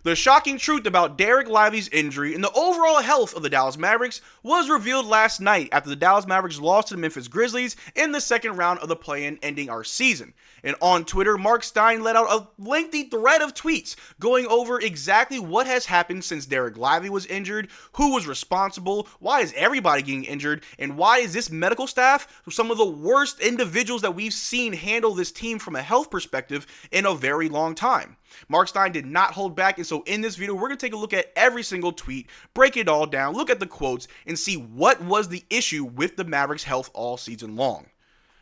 The shocking truth about Dereck Lively's injury and the overall health of the Dallas Mavericks was revealed last night after the Dallas Mavericks lost to the Memphis Grizzlies in the second round of the play-in, ending our season. And on Twitter, Marc Stein let out a lengthy thread of tweets going over exactly what has happened since Dereck Lively was injured, who was responsible, why is everybody getting injured, and why is this medical staff some of the worst individuals that we've seen handle this team from a health perspective in a very long time. Marc Stein did not hold back, and so in this video, we're going to take a look at every single tweet, break it all down, look at the quotes, and see what was the issue with the Mavericks' health all season long.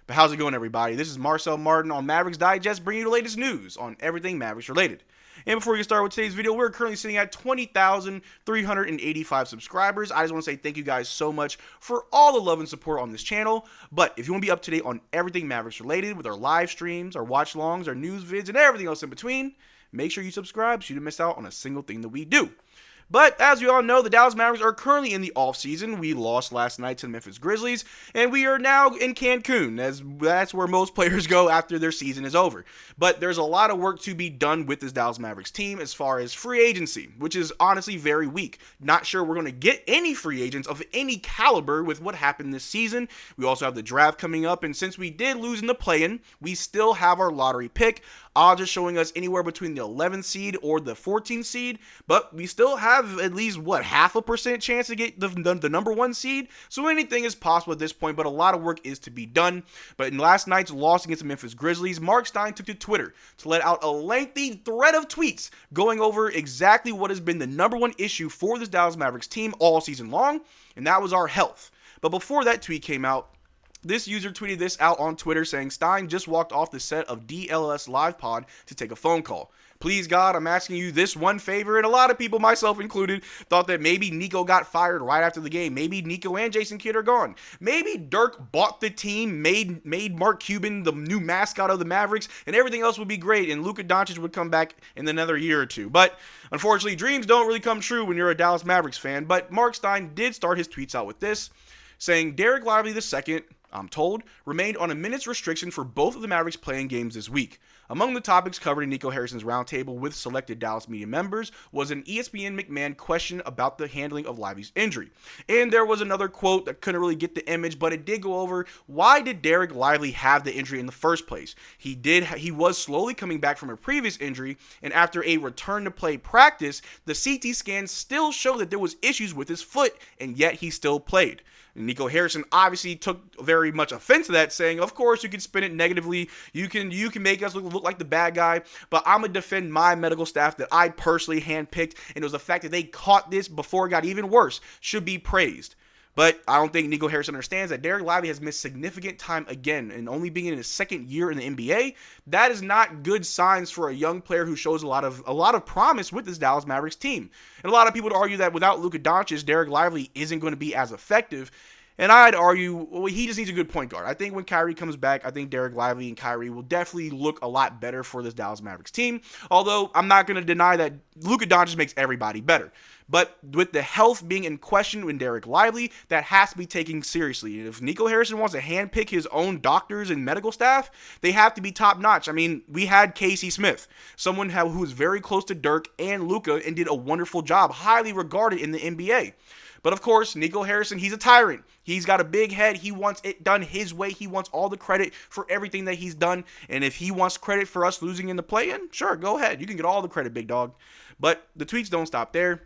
But how's it going, everybody? This is Marcel Martin on Mavericks Digest, bringing you the latest news on everything Mavericks related. And before we get started with today's video, we're currently sitting at 20,385 subscribers. I just want to say thank you guys so much for all the love and support on this channel. But if you want to be up to date on everything Mavericks related with our live streams, our watch-alongs, our news vids, and everything else in between, make sure you subscribe so you don't miss out on a single thing that we do. But as we all know, the Dallas Mavericks are currently in the offseason. We lost last night to the Memphis Grizzlies, and we are now in Cancun, as that's where most players go after their season is over. But there's a lot of work to be done with this Dallas Mavericks team as far as free agency, which is honestly very weak. Not sure we're going to get any free agents of any caliber with what happened this season. We also have the draft coming up, and since we did lose in the play-in, we still have our lottery pick. Odds are showing us anywhere between the 11th seed or the 14th seed, but we still have at least, 0.5% chance to get the number one seed? So anything is possible at this point, but a lot of work is to be done. But in last night's loss against the Memphis Grizzlies, Marc Stein took to Twitter to let out a lengthy thread of tweets going over exactly what has been the number one issue for this Dallas Mavericks team all season long, and that was our health. But before that tweet came out, this user tweeted this out on Twitter saying, Stein just walked off the set of DLS Live Pod to take a phone call. Please, God, I'm asking you this one favor, and a lot of people, myself included, thought that maybe Nico got fired right after the game. Maybe Nico and Jason Kidd are gone. Maybe Dirk bought the team, made Mark Cuban the new mascot of the Mavericks, and everything else would be great, and Luka Doncic would come back in another year or two. But unfortunately, dreams don't really come true when you're a Dallas Mavericks fan. But Marc Stein did start his tweets out with this, saying, Dereck Lively II, I'm told, remained on a minutes restriction for both of the Mavericks playing games this week. Among the topics covered in Nico Harrison's roundtable with selected Dallas media members was an ESPN McMahon question about the handling of Lively's injury. And there was another quote that couldn't really get the image, but it did go over why did Dereck Lively have the injury in the first place. He was slowly coming back from a previous injury, and after a return to play practice, the CT scans still showed that there was issues with his foot, and yet he still played. Nico Harrison obviously took very much offense to that, saying, of course, you can spin it negatively. You can make us look like the bad guy, but I'm going to defend my medical staff that I personally handpicked, and it was the fact that they caught this before it got even worse should be praised. But I don't think Nico Harrison understands that Dereck Lively has missed significant time again, and only being in his second year in the NBA, that is not good signs for a young player who shows a lot of promise with this Dallas Mavericks team. And a lot of people would argue that without Luka Doncic, Dereck Lively isn't going to be as effective. And I'd argue, well, he just needs a good point guard. I think when Kyrie comes back, I think Dereck Lively and Kyrie will definitely look a lot better for this Dallas Mavericks team. Although, I'm not going to deny that Luka Doncic makes everybody better. But with the health being in question with Dereck Lively, that has to be taken seriously. And if Nico Harrison wants to handpick his own doctors and medical staff, they have to be top-notch. I mean, we had Casey Smith, someone who was very close to Dirk and Luka and did a wonderful job, highly regarded in the NBA. But of course, Nico Harrison, he's a tyrant. He's got a big head. He wants it done his way. He wants all the credit for everything that he's done. And if he wants credit for us losing in the play-in, sure, go ahead. You can get all the credit, big dog. But the tweets don't stop there.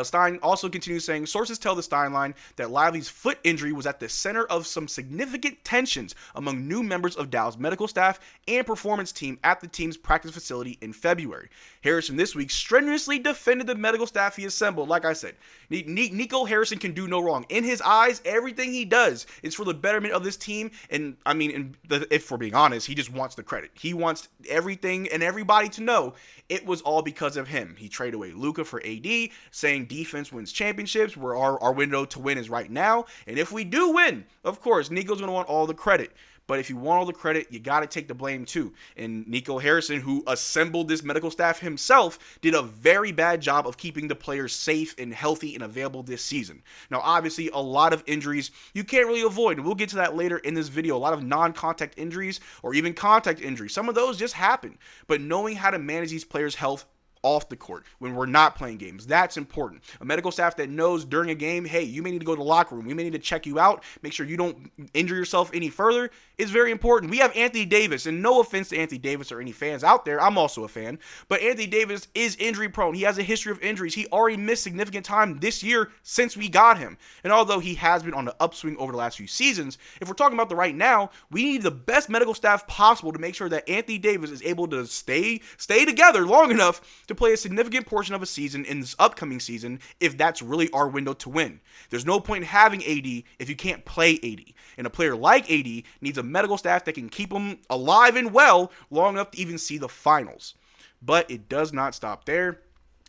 Stein also continues saying, sources tell the Stein line that Lively's foot injury was at the center of some significant tensions among new members of Dallas medical staff and performance team at the team's practice facility in February. Harrison this week strenuously defended the medical staff he assembled. Like I said, Nico Harrison can do no wrong. In his eyes, everything he does is for the betterment of this team. And I mean, if we're being honest, he just wants the credit. He wants everything and everybody to know it was all because of him. He traded away Luka for AD, saying defense wins championships, where our window to win is right now. And if we do win, of course, Nico's going to want all the credit. But if you want all the credit, you got to take the blame too. And Nico Harrison, who assembled this medical staff himself, did a very bad job of keeping the players safe and healthy and available this season. Now, obviously, a lot of injuries you can't really avoid. And we'll get to that later in this video. A lot of non-contact injuries or even contact injuries. Some of those just happen. But knowing how to manage these players' health off the court when we're not playing games. That's important. A medical staff that knows during a game, hey, you may need to go to the locker room. We may need to check you out, make sure you don't injure yourself any further, is very important. We have Anthony Davis, and no offense to Anthony Davis or any fans out there, I'm also a fan, but Anthony Davis is injury prone. He has a history of injuries. He already missed significant time this year since we got him. And although he has been on the upswing over the last few seasons, if we're talking about the right now, we need the best medical staff possible to make sure that Anthony Davis is able to stay together long enough to play a significant portion of a season in this upcoming season if that's really our window to win. There's no point in having AD if you can't play AD. And a player like AD needs a medical staff that can keep him alive and well long enough to even see the finals. But it does not stop there.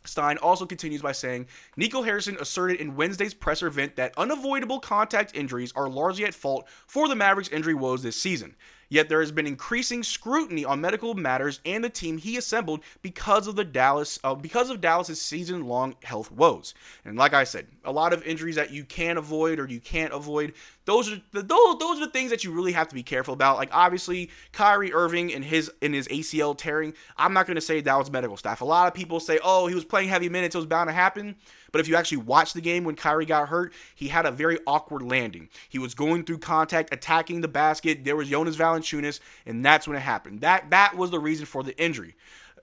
Stein also continues by saying, Nico Harrison asserted in Wednesday's presser event that unavoidable contact injuries are largely at fault for the Mavericks' injury woes this season. Yet there has been increasing scrutiny on medical matters and the team he assembled because of Dallas's season-long health woes. And like I said, a lot of injuries that you can avoid or you can't avoid, those are the things that you really have to be careful about. Like obviously Kyrie Irving and his ACL tearing, I'm not going to say that was medical staff. A lot of people say, oh, he was playing heavy minutes, it was bound to happen. But if you actually watch the game when Kyrie got hurt, he had a very awkward landing. He was going through contact, attacking the basket. There was Jonas Valanciunas, and that's when it happened. That was the reason for the injury.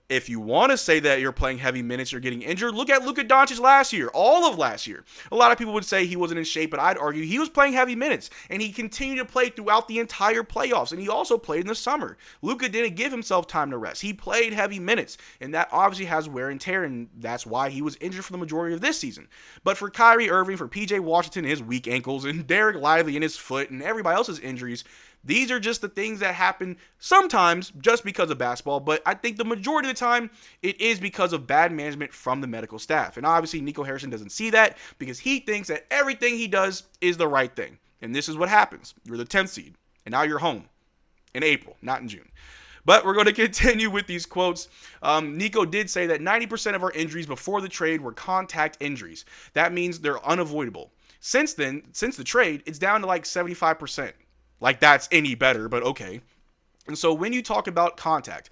If you want to say that you're playing heavy minutes, you're getting injured, look at Luka Doncic last year, all of last year. A lot of people would say he wasn't in shape, but I'd argue he was playing heavy minutes, and he continued to play throughout the entire playoffs, and he also played in the summer. Luka didn't give himself time to rest. He played heavy minutes, and that obviously has wear and tear, and that's why he was injured for the majority of this season. But for Kyrie Irving, for PJ Washington, his weak ankles, and Derrick Lively and his foot, and everybody else's injuries, these are just the things that happen sometimes just because of basketball, but I think the majority of the time it is because of bad management from the medical staff. And obviously Nico Harrison doesn't see that because he thinks that everything he does is the right thing. And this is what happens. You're the 10th seed, and now you're home in April, not in June. But we're going to continue with these quotes. Nico did say that 90% of our injuries before the trade were contact injuries. That means they're unavoidable. Since the trade, it's down to like 75%. Like that's any better, but okay. And so when you talk about contact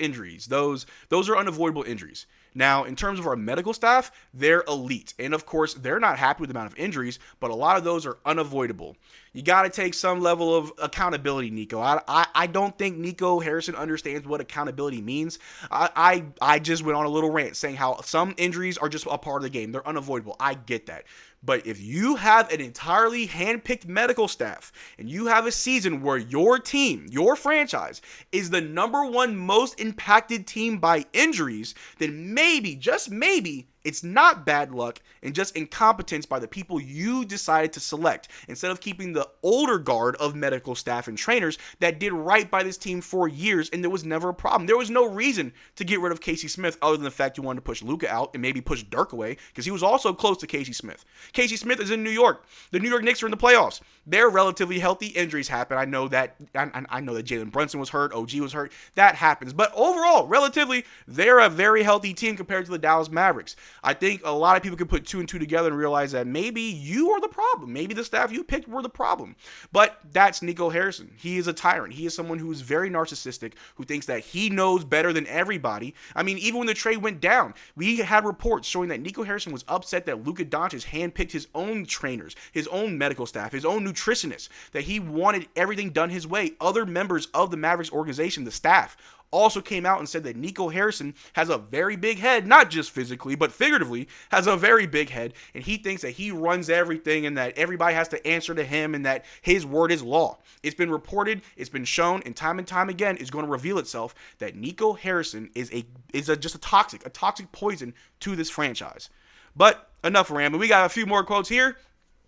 injuries, those are unavoidable injuries. Now, in terms of our medical staff, they're elite. And of course, they're not happy with the amount of injuries, but a lot of those are unavoidable. You got to take some level of accountability, Nico. I don't think Nico Harrison understands what accountability means. I just went on a little rant saying how some injuries are just a part of the game. They're unavoidable. I get that. But if you have an entirely handpicked medical staff and you have a season where your team, your franchise, is the number one most impacted team by injuries, then maybe, just maybe, it's not bad luck and just incompetence by the people you decided to select instead of keeping the older guard of medical staff and trainers that did right by this team for years and there was never a problem. There was no reason to get rid of Casey Smith other than the fact you wanted to push Luka out and maybe push Dirk away because he was also close to Casey Smith. Casey Smith is in New York. The New York Knicks are in the playoffs. They're relatively healthy. Injuries happen. I know that Jalen Brunson was hurt. OG was hurt. That happens. But overall, relatively, they're a very healthy team compared to the Dallas Mavericks. I think a lot of people can put two and two together and realize that maybe you are the problem. Maybe the staff you picked were the problem. But that's Nico Harrison. He is a tyrant. He is someone who is very narcissistic, who thinks that he knows better than everybody. I mean, even when the trade went down, we had reports showing that Nico Harrison was upset that Luka Doncic handpicked his own trainers, his own medical staff, his own nutritionists, that he wanted everything done his way. Other members of the Mavericks organization, the staff, also came out and said that Nico Harrison has a very big head, not just physically, but figuratively, has a very big head, and he thinks that he runs everything and that everybody has to answer to him and that his word is law. It's been reported, it's been shown, and time again is going to reveal itself that Nico Harrison is just a toxic poison to this franchise. But enough rambling. We got a few more quotes here.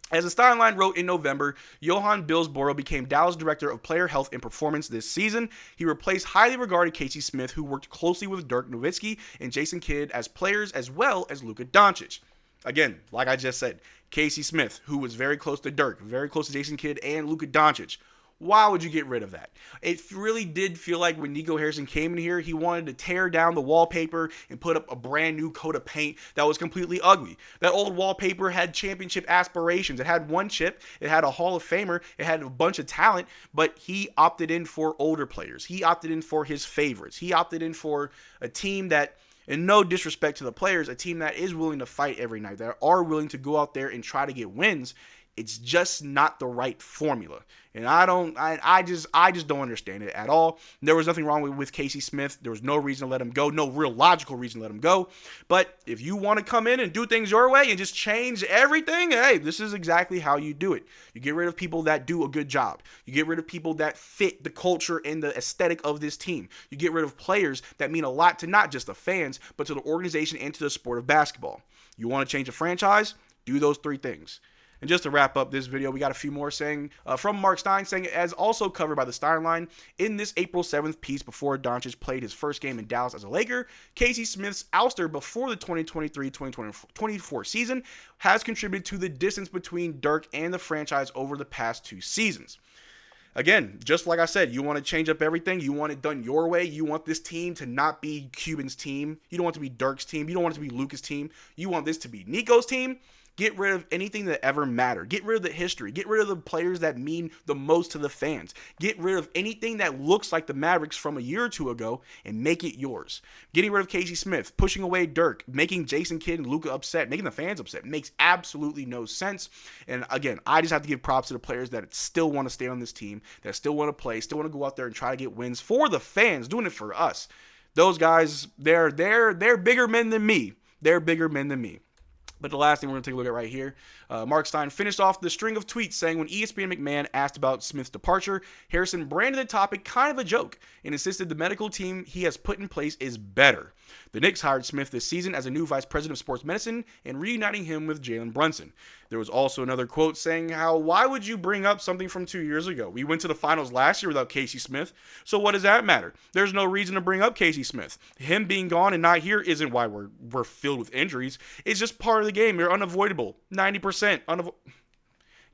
As the Steinline wrote in November, Johan Billsborough became Dallas Director of Player Health and Performance this season. He replaced highly regarded Casey Smith, who worked closely with Dirk Nowitzki and Jason Kidd as players, as well as Luka Doncic. Again, like I just said, Casey Smith, who was very close to Dirk, very close to Jason Kidd and Luka Doncic. Why would you get rid of that? It really did feel like when Nico Harrison came in here, he wanted to tear down the wallpaper and put up a brand new coat of paint that was completely ugly. That old wallpaper had championship aspirations. It had one chip. It had a Hall of Famer. It had a bunch of talent, but he opted in for older players. He opted in for his favorites. He opted in for a team that And no disrespect to the players, a team that is willing to fight every night, that are willing to go out there and try to get wins. It's just not the right formula. And I just don't understand it at all. There was nothing wrong with Casey Smith. There was no reason to let him go, no real logical reason to let him go. But if you want to come in and do things your way and just change everything, hey, this is exactly how you do it. You get rid of people that do a good job. You get rid of people that fit the culture and the aesthetic of this team. You get rid of players that mean a lot to not just the fans, but to the organization and to the sport of basketball. You want to change a franchise? Do those 3 things. And just to wrap up this video, we got a few more saying from Marc Stein saying, as also covered by the Stein line, in this April 7th piece before Doncic played his first game in Dallas as a Laker, Casey Smith's ouster before the 2023-2024 season has contributed to the distance between Dirk and the franchise over the past 2 seasons. Again, just like I said, you want to change up everything. You want it done your way. You want this team to not be Cuban's team. You don't want it to be Dirk's team. You don't want it to be Luka's team. You want this to be Nico's team. Get rid of anything that ever mattered. Get rid of the history. Get rid of the players that mean the most to the fans. Get rid of anything that looks like the Mavericks from a year or 2 ago and make it yours. Getting rid of Casey Smith, pushing away Dirk, making Jason Kidd and Luka upset, making the fans upset makes absolutely no sense. And again, I just have to give props to the players that still want to stay on this team, that still want to play, still want to go out there and try to get wins for the fans, doing it for us. Those guys, they're bigger men than me. They're bigger men than me. But the last thing we're going to take a look at right here, Marc Stein finished off the string of tweets saying when ESPN McMahon asked about Smith's departure, Harrison branded the topic kind of a joke and insisted the medical team he has put in place is better. The Knicks hired Smith this season as a new vice president of sports medicine and reuniting him with Jalen Brunson. There was also another quote saying why would you bring up something from 2 years ago? We went to the finals last year without Casey Smith, so what does that matter? There's no reason to bring up Casey Smith. Him being gone and not here isn't why we're filled with injuries. It's just part of the game. You're unavoidable. 90%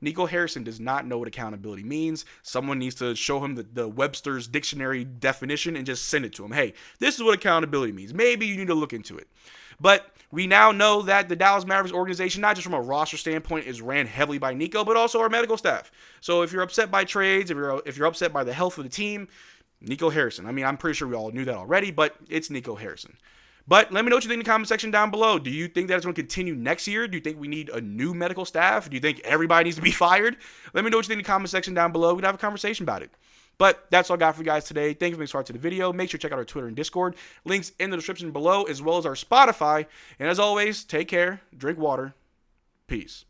Nico Harrison does not know what accountability means. Someone needs to show him the Webster's dictionary definition and just send it to him. Hey, this is what accountability means. Maybe you need to look into it. But we now know that the Dallas Mavericks organization, not just from a roster standpoint, is ran heavily by Nico, but also our medical staff. So if you're upset by trades, if you're upset by the health of the team, Nico Harrison. I mean, I'm pretty sure we all knew that already, but it's Nico Harrison. But let me know what you think in the comment section down below. Do you think that it's going to continue next year? Do you think we need a new medical staff? Do you think everybody needs to be fired? Let me know what you think in the comment section down below. We can have a conversation about it. But that's all I got for you guys today. Thank you for being part of the video. Make sure to check out our Twitter and Discord. Links in the description below, as well as our Spotify. And as always, take care, drink water. Peace.